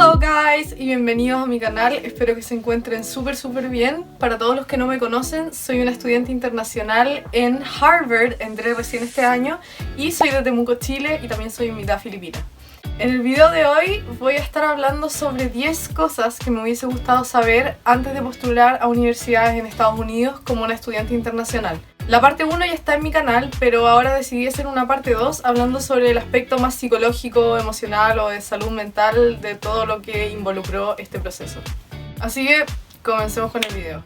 Hello guys y bienvenidos a mi canal, espero que se encuentren súper bien. Para todos los que no me conocen, soy una estudiante internacional en Harvard, entré recién este año y soy de Temuco, Chile y también soy mitad filipina. En el video de hoy voy a estar hablando sobre 10 cosas que me hubiese gustado saber antes de postular a universidades en Estados Unidos como una estudiante internacional. La parte 1 ya está en mi canal, pero ahora decidí hacer una parte 2 hablando sobre el aspecto más psicológico, emocional o de salud mental de todo lo que involucró este proceso. Así que comencemos con el video.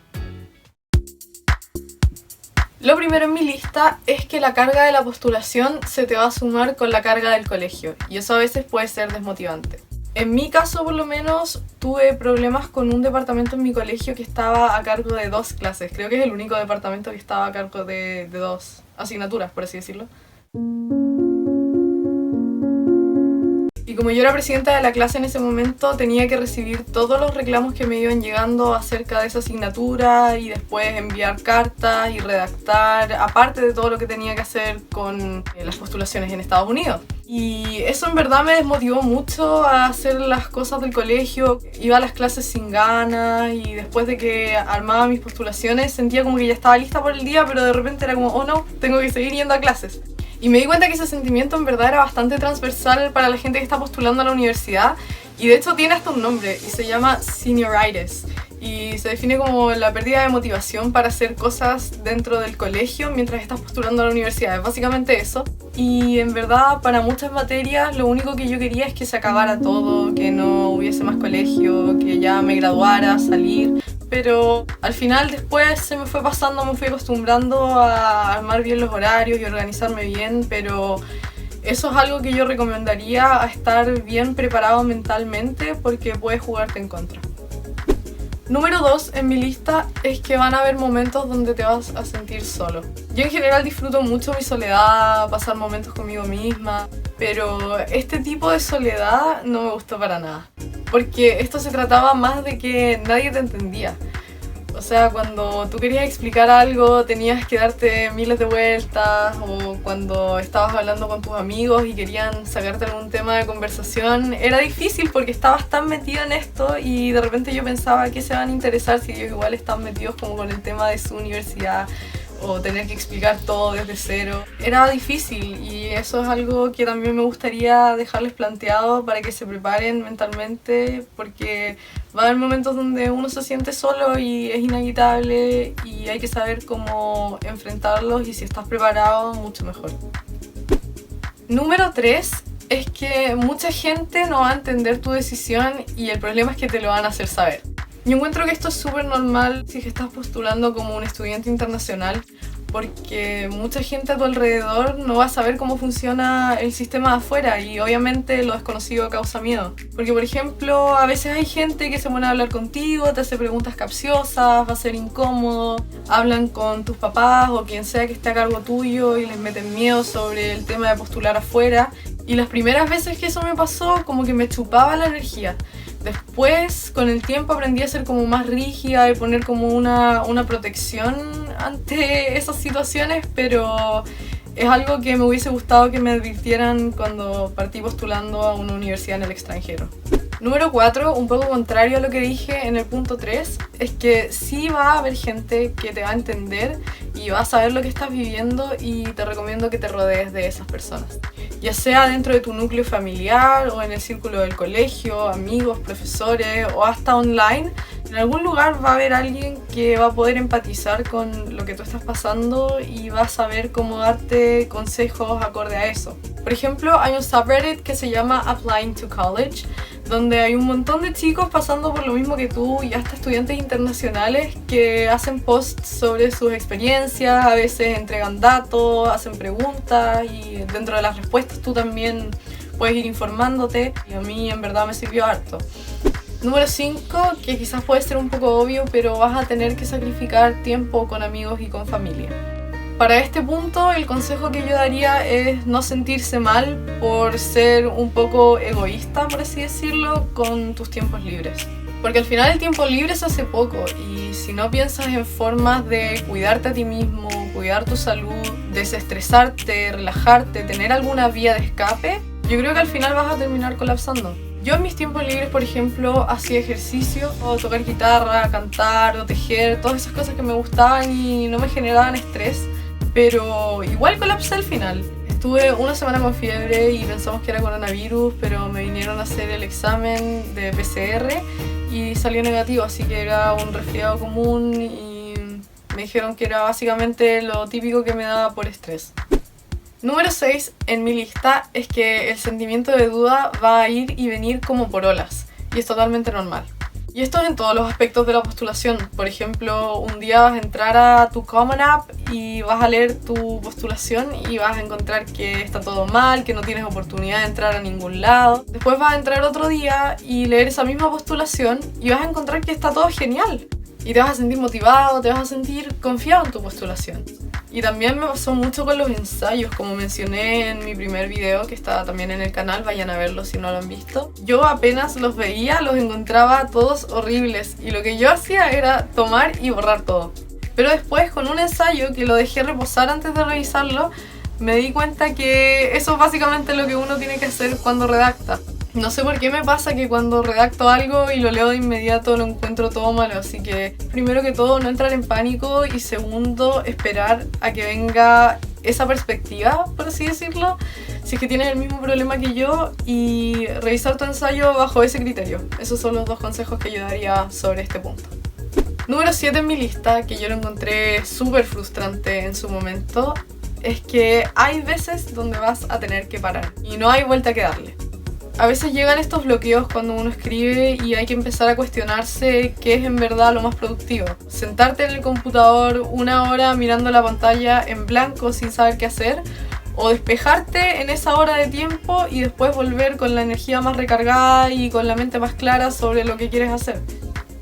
Lo primero en mi lista es que la carga de la postulación se te va a sumar con la carga del colegio, y eso a veces puede ser desmotivante. En mi caso, por lo menos, tuve problemas con un departamento en mi colegio que estaba a cargo de 2 clases. Creo que es el único departamento que estaba a cargo de 2 asignaturas, por así decirlo. Y como yo era presidenta de la clase en ese momento, tenía que recibir todos los reclamos que me iban llegando acerca de esa asignatura y después enviar cartas y redactar, aparte de todo lo que tenía que hacer con las postulaciones en Estados Unidos. Y eso en verdad me desmotivó mucho a hacer las cosas del colegio. Iba a las clases sin ganas y después de que armaba mis postulaciones sentía como que ya estaba lista por el día, pero de repente era como, oh no, tengo que seguir yendo a clases. Y me di cuenta que ese sentimiento en verdad era bastante transversal para la gente que está postulando a la universidad y de hecho tiene hasta un nombre y se llama senioritis y se define como la pérdida de motivación para hacer cosas dentro del colegio mientras estás postulando a la universidad. Es básicamente eso. Y en verdad para muchas materias lo único que yo quería es que se acabara todo, que no hubiese más colegio, que ya me graduara, salir. Pero al final después se me fue pasando, me fui acostumbrando a armar bien los horarios y organizarme bien, pero eso es algo que yo recomendaría, a estar bien preparado mentalmente porque puede jugarte en contra. Número 2 en mi lista es que van a haber momentos donde te vas a sentir solo. Yo en general disfruto mucho mi soledad, pasar momentos conmigo misma, pero este tipo de soledad no me gustó para nada. Porque esto se trataba más de que nadie te entendía. O sea, cuando tú querías explicar algo tenías que darte miles de vueltas, o cuando estabas hablando con tus amigos y querían sacarte algún tema de conversación, era difícil porque estabas tan metido en esto y de repente yo pensaba que se van a interesar si ellos igual están metidos como con el tema de su universidad o tener que explicar todo desde cero. Era difícil y eso es algo que también me gustaría dejarles planteado para que se preparen mentalmente, porque va a haber momentos donde uno se siente solo y es inevitable y hay que saber cómo enfrentarlos, y si estás preparado, mucho mejor. Número 3 es que mucha gente no va a entender tu decisión y el problema es que te lo van a hacer saber. Yo encuentro que esto es súper normal si estás postulando como un estudiante internacional, porque mucha gente a tu alrededor no va a saber cómo funciona el sistema de afuera y obviamente lo desconocido causa miedo. Porque por ejemplo, a veces hay gente que se pone a hablar contigo, te hace preguntas capciosas, va a ser incómodo, hablan con tus papás o quien sea que esté a cargo tuyo y les meten miedo sobre el tema de postular afuera. Y las primeras veces que eso me pasó, como que me chupaba la energía. Después, con el tiempo, aprendí a ser como más rígida y poner como una protección ante esas situaciones, pero es algo que me hubiese gustado que me advirtieran cuando partí postulando a una universidad en el extranjero. Número 4, un poco contrario a lo que dije en el punto 3, es que sí va a haber gente que te va a entender y va a saber lo que estás viviendo, y te recomiendo que te rodees de esas personas. Ya sea dentro de tu núcleo familiar o en el círculo del colegio, amigos, profesores o hasta online, en algún lugar va a haber alguien que va a poder empatizar con lo que tú estás pasando y va a saber cómo darte consejos acorde a eso. Por ejemplo, hay un subreddit que se llama Applying to College, donde hay un montón de chicos pasando por lo mismo que tú y hasta estudiantes internacionales que hacen posts sobre sus experiencias, a veces entregan datos, hacen preguntas y dentro de las respuestas tú también puedes ir informándote, y a mí en verdad me sirvió harto. Número 5, que quizás puede ser un poco obvio, pero vas a tener que sacrificar tiempo con amigos y con familia. Para este punto, el consejo que yo daría es no sentirse mal por ser un poco egoísta, por así decirlo, con tus tiempos libres. Porque al final el tiempo libre se hace poco, y si no piensas en formas de cuidarte a ti mismo, cuidar tu salud, desestresarte, relajarte, tener alguna vía de escape, yo creo que al final vas a terminar colapsando. Yo en mis tiempos libres, por ejemplo, hacía ejercicio, o tocar guitarra, cantar, o tejer, todas esas cosas que me gustaban y no me generaban estrés, pero igual colapsé al final. Estuve una semana con fiebre y pensamos que era coronavirus, pero me vinieron a hacer el examen de PCR y salió negativo, así que era un resfriado común y me dijeron que era básicamente lo típico que me daba por estrés. Número 6 en mi lista es que el sentimiento de duda va a ir y venir como por olas, y es totalmente normal. Y esto es en todos los aspectos de la postulación. Por ejemplo, un día vas a entrar a tu Common App y vas a leer tu postulación y vas a encontrar que está todo mal, que no tienes oportunidad de entrar a ningún lado. Después vas a entrar otro día y leer esa misma postulación y vas a encontrar que está todo genial. Y te vas a sentir motivado, te vas a sentir confiado en tu postulación. Y también me pasó mucho con los ensayos, como mencioné en mi primer video, que está también en el canal, vayan a verlo si no lo han visto. Yo apenas los veía, los encontraba todos horribles, y lo que yo hacía era tomar y borrar todo. Pero después, con un ensayo que lo dejé reposar antes de revisarlo, me di cuenta que eso es básicamente lo que uno tiene que hacer cuando redacta. No sé por qué me pasa que cuando redacto algo y lo leo de inmediato lo encuentro todo malo, así que primero que todo no entrar en pánico y segundo esperar a que venga esa perspectiva, por así decirlo, si es que tienes el mismo problema que yo, y revisar tu ensayo bajo ese criterio. Esos son los dos consejos que yo daría sobre este punto. Número 7 en mi lista, que yo lo encontré súper frustrante en su momento, es que hay veces donde vas a tener que parar y no hay vuelta que darle. A veces llegan estos bloqueos cuando uno escribe y hay que empezar a cuestionarse qué es en verdad lo más productivo. Sentarte en el computador una hora mirando la pantalla en blanco sin saber qué hacer, o despejarte en esa hora de tiempo y después volver con la energía más recargada y con la mente más clara sobre lo que quieres hacer.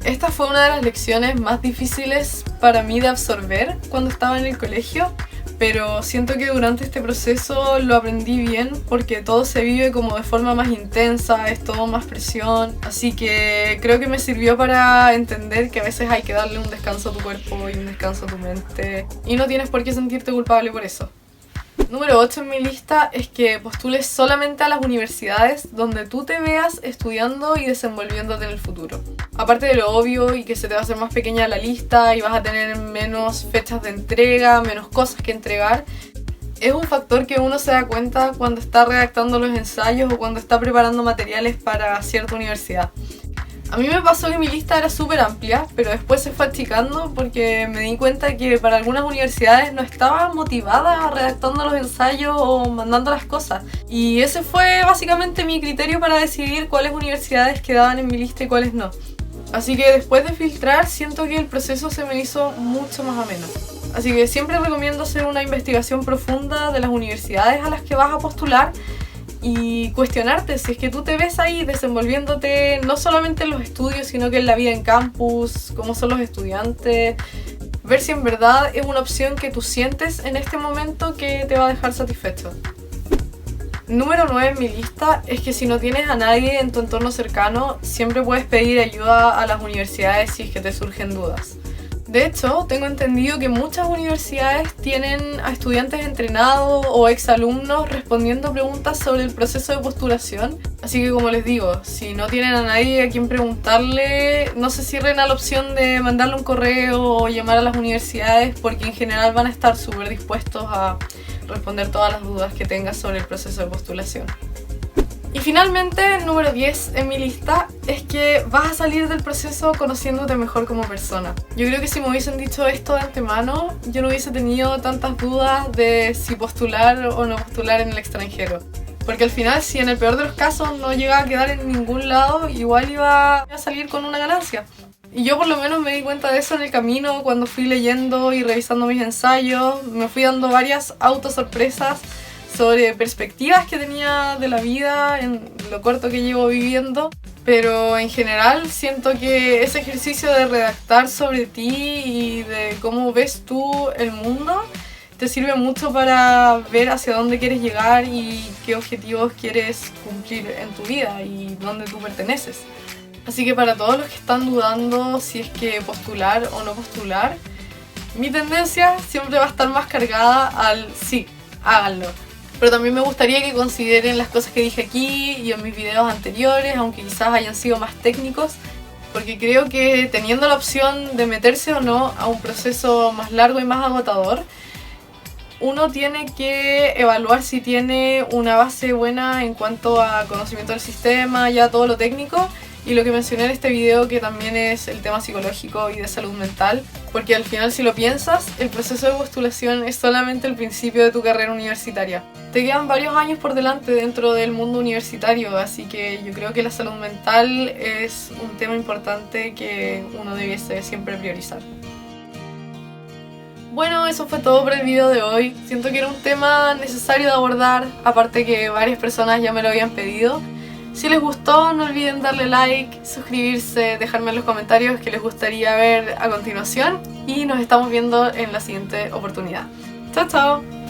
Esta fue una de las lecciones más difíciles para mí de absorber cuando estaba en el colegio, pero siento que durante este proceso lo aprendí bien porque todo se vive como de forma más intensa, es todo más presión, así que creo que me sirvió para entender que a veces hay que darle un descanso a tu cuerpo y un descanso a tu mente y no tienes por qué sentirte culpable por eso. Número 8 en mi lista es que postules solamente a las universidades donde tú te veas estudiando y desenvolviéndote en el futuro. Aparte de lo obvio y que se te va a hacer más pequeña la lista y vas a tener menos fechas de entrega, menos cosas que entregar, es un factor que uno se da cuenta cuando está redactando los ensayos o cuando está preparando materiales para cierta universidad. A mí me pasó que mi lista era súper amplia, pero después se fue achicando porque me di cuenta que para algunas universidades no estaba motivada redactando los ensayos o mandando las cosas. Y ese fue básicamente mi criterio para decidir cuáles universidades quedaban en mi lista y cuáles no. Así que después de filtrar, siento que el proceso se me hizo mucho más ameno. Así que siempre recomiendo hacer una investigación profunda de las universidades a las que vas a postular y cuestionarte si es que tú te ves ahí desenvolviéndote no solamente en los estudios, sino que en la vida en campus, cómo son los estudiantes, ver si en verdad es una opción que tú sientes en este momento que te va a dejar satisfecho. Número 9 en mi lista es que si no tienes a nadie en tu entorno cercano, siempre puedes pedir ayuda a las universidades si es que te surgen dudas. De hecho, tengo entendido que muchas universidades tienen a estudiantes entrenados o exalumnos respondiendo preguntas sobre el proceso de postulación. Así que como les digo, si no tienen a nadie a quien preguntarle, no se cierren a la opción de mandarle un correo o llamar a las universidades, porque en general van a estar súper dispuestos a responder todas las dudas que tengas sobre el proceso de postulación. Y finalmente, el número 10 en mi lista es que vas a salir del proceso conociéndote mejor como persona. Yo creo que si me hubiesen dicho esto de antemano, yo no hubiese tenido tantas dudas de si postular o no postular en el extranjero. Porque al final, si en el peor de los casos no llegaba a quedar en ningún lado, igual iba a salir con una ganancia. Y yo por lo menos me di cuenta de eso en el camino cuando fui leyendo y revisando mis ensayos. Me fui dando varias autosorpresas sobre perspectivas que tenía de la vida en lo corto que llevo viviendo, pero en general siento que ese ejercicio de redactar sobre ti y de cómo ves tú el mundo te sirve mucho para ver hacia dónde quieres llegar y qué objetivos quieres cumplir en tu vida y dónde tú perteneces. Así que para todos los que están dudando si es que postular o no postular, mi tendencia siempre va a estar más cargada al sí, háganlo. Pero también me gustaría que consideren las cosas que dije aquí y en mis videos anteriores, aunque quizás hayan sido más técnicos, porque creo que teniendo la opción de meterse o no a un proceso más largo y más agotador, uno tiene que evaluar si tiene una base buena en cuanto a conocimiento del sistema, ya todo lo técnico, y lo que mencioné en este video, que también es el tema psicológico y de salud mental, porque al final, si lo piensas, el proceso de postulación es solamente el principio de tu carrera universitaria. Te quedan varios años por delante dentro del mundo universitario, así que yo creo que la salud mental es un tema importante que uno debiese siempre priorizar. Bueno, eso fue todo por el video de hoy. Siento que era un tema necesario de abordar, aparte que varias personas ya me lo habían pedido. Si les gustó, no olviden darle like, suscribirse, dejarme en los comentarios qué les gustaría ver a continuación y nos estamos viendo en la siguiente oportunidad. ¡Chao, chao!